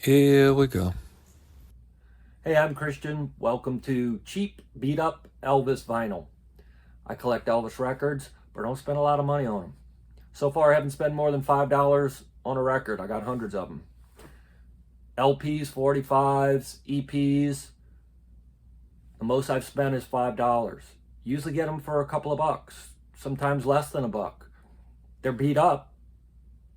Here we go. Hey, I'm Christian. Welcome to Cheap Beat Up Elvis Vinyl. I collect Elvis records, but don't spend a lot of money on them. So far, I haven't spent more than $5 on a record. I got hundreds of them. LPs, 45s, EPs. The most I've spent is $5. Usually get them for a couple of bucks, sometimes less than a buck. They're beat up.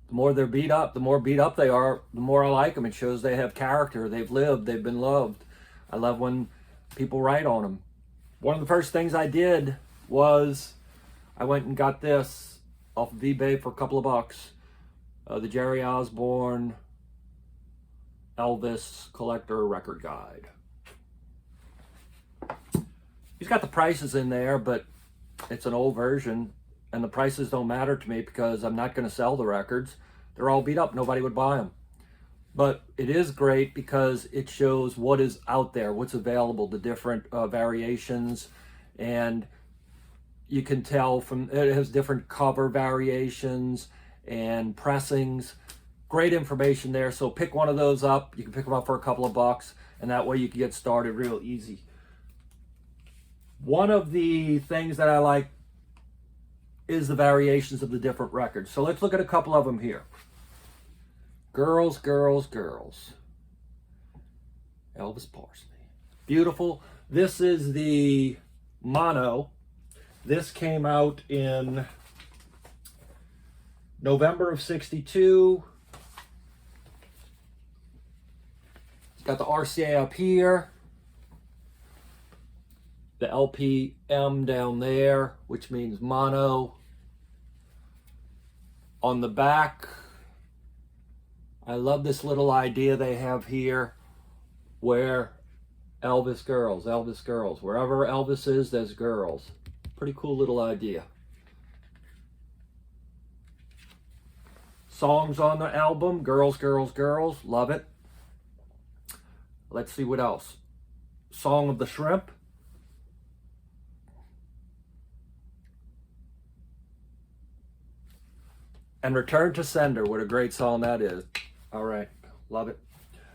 The more they're beat up, the more beat up they are, the more I like them. It shows they have character, they've lived, they've been loved. I love when people write on them. One of the first things I did was I went and got this off of eBay for a couple of bucks. The Jerry Osborne Elvis Collector Record Guide. He's got the prices in there, but it's an old version, and the prices don't matter to me because I'm not going to sell the records. They're all beat up. Nobody would buy them. But it is great because it shows what is out there, what's available, the different variations, and you can tell from it has different cover variations and pressings. Great information there. So pick one of those up. You can pick them up for a couple of bucks, and that way you can get started real easy. One of the things that I like is the variations of the different records. So let's look at a couple of them here. Girls, Girls, Girls. Elvis Presley. Beautiful. This is the mono. This came out in November of '62. It's got the RCA up here. The LPM down there, which means mono. On the back, I love this little idea they have here where Elvis girls, wherever Elvis is, there's girls. Pretty cool little idea. Songs on the album, Girls, Girls, Girls, love it. Let's see what else. Song of the Shrimp. And Return to Sender, what a great song that is. All right, love it.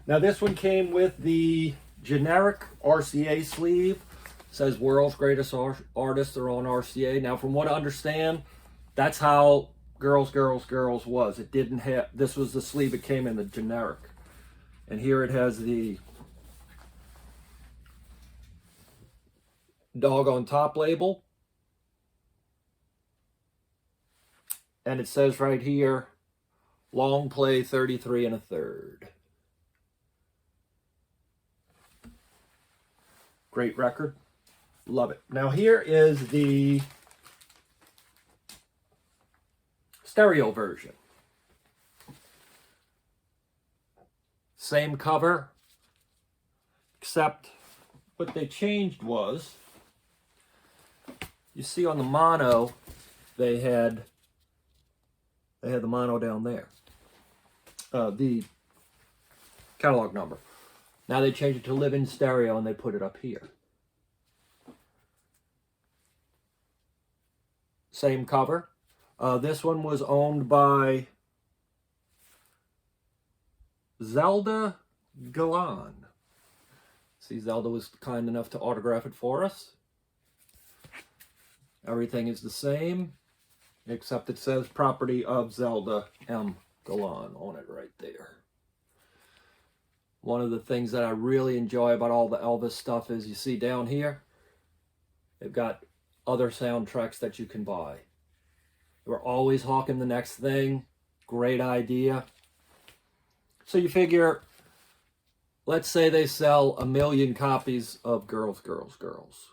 Now this one came with the generic RCA sleeve. It says World's Greatest Artists are on RCA. Now from what I understand, that's how Girls, Girls, Girls was. It didn't have, this was the sleeve it came in, the generic. And here it has the dog on top label. And it says right here, long play 33 1/3. Great record. Love it. Now here is the stereo version. Same cover, except what they changed was, you see on the mono, they had the mono down there. The catalog number. Now they changed it to live in stereo and they put it up here. Same cover. This one was owned by Zelda Galan. See, Zelda was kind enough to autograph it for us. Everything is the same, except it says property of Zelda M. Galan on it right there. One of the things that I really enjoy about all the Elvis stuff is you see down here, they've got other soundtracks that you can buy. We're always hawking the next thing. Great idea. So you figure, let's say they sell 1 million copies of Girls, Girls, Girls.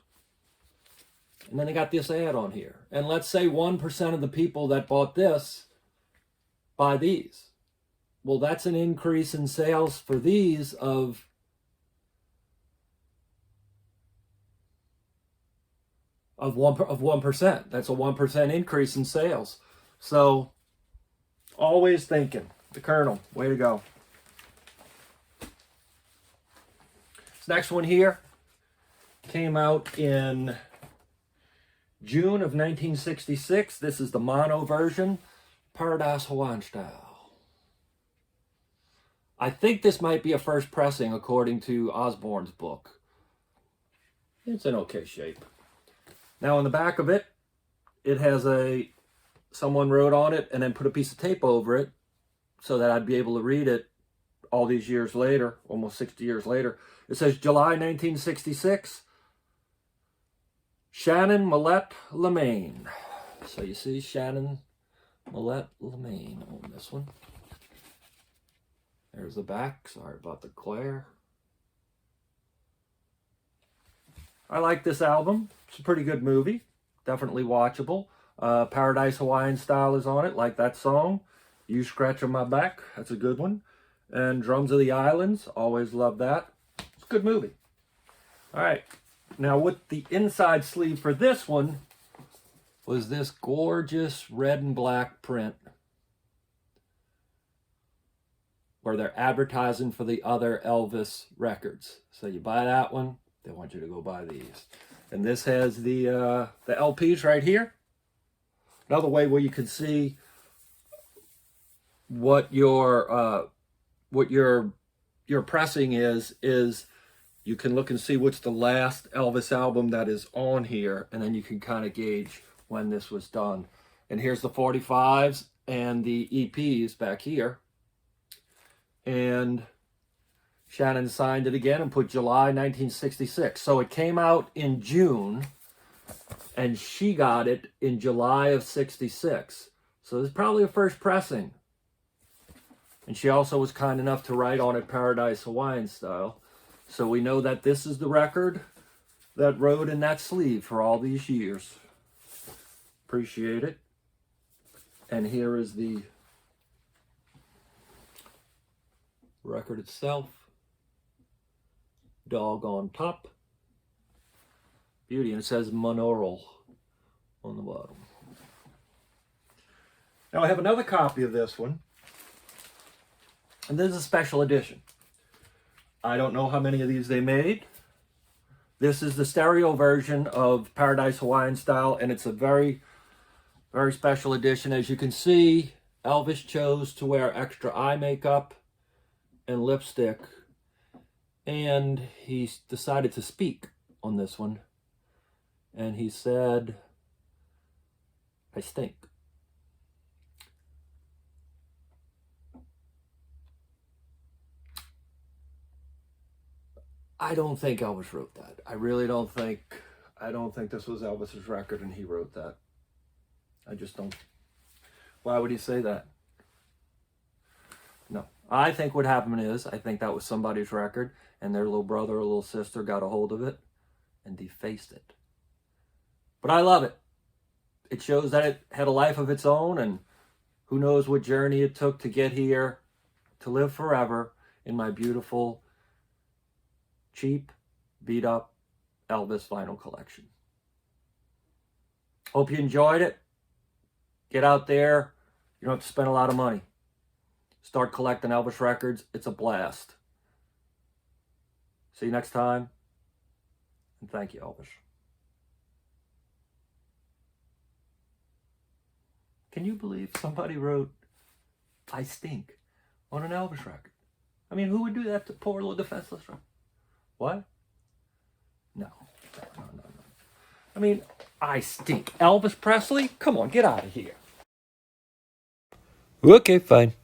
And then they got this ad on here. And let's say 1% of the people that bought this buy these. Well, that's an increase in sales for these of of 1%. That's a 1% increase in sales. So always thinking. The Colonel, way to go. This next one here came out in June of 1966. This is the mono version, Paradise Hawaiian style. I think this might be a first pressing according to Osborne's book. It's in okay shape. Now on the back of it, it has someone wrote on it and then put a piece of tape over it so that I'd be able to read it all these years later, almost 60 years later. It says July 1966, Shannon Millette Lemaine. So you see Shannon Millette Lemaine on this one. There's the back. Sorry about the glare. I like this album. It's a pretty good movie. Definitely watchable. Paradise Hawaiian Style is on it, like that song. You Scratching My Back. That's a good one. And Drums of the Islands. Always love that. It's a good movie. All right. Now with the inside sleeve for this one was this gorgeous red and black print where they're advertising for the other Elvis records. So you buy that one, they want you to go buy these. And this has the LPs right here. Another way where you can see what your pressing is you can look and see what's the last Elvis album that is on here, and then you can kind of gauge when this was done. And here's the 45s and the EPs back here. And Shannon signed it again and put July 1966. So it came out in June, and she got it in July of 66. So it's probably a first pressing. And she also was kind enough to write on it Paradise Hawaiian Style. So we know that this is the record that rode in that sleeve for all these years. Appreciate it. And here is the record itself. Dog on top. Beauty. And it says monaural on the bottom. Now I have another copy of this one. And this is a special edition. I don't know how many of these they made. This is the stereo version of Paradise Hawaiian Style, and it's a very, very special edition. As you can see, Elvis chose to wear extra eye makeup and lipstick, and he decided to speak on this one. And he said, "I stink." I don't think Elvis wrote that. I really don't think, I don't think this was Elvis's record and he wrote that. I just don't. Why would he say that? No. I think what happened is, I think that was somebody's record and their little brother or little sister got a hold of it and defaced it. But I love it. It shows that it had a life of its own, and who knows what journey it took to get here, to live forever in my beautiful, cheap, beat up Elvis vinyl collection. Hope you enjoyed it. Get out there. You don't have to spend a lot of money. Start collecting Elvis records. It's a blast. See you next time. And thank you, Elvis. Can you believe somebody wrote "I stink" on an Elvis record? I mean, who would do that to poor little defenseless record? What? No. I mean, I stink. Elvis Presley? Come on, get out of here. Okay, fine.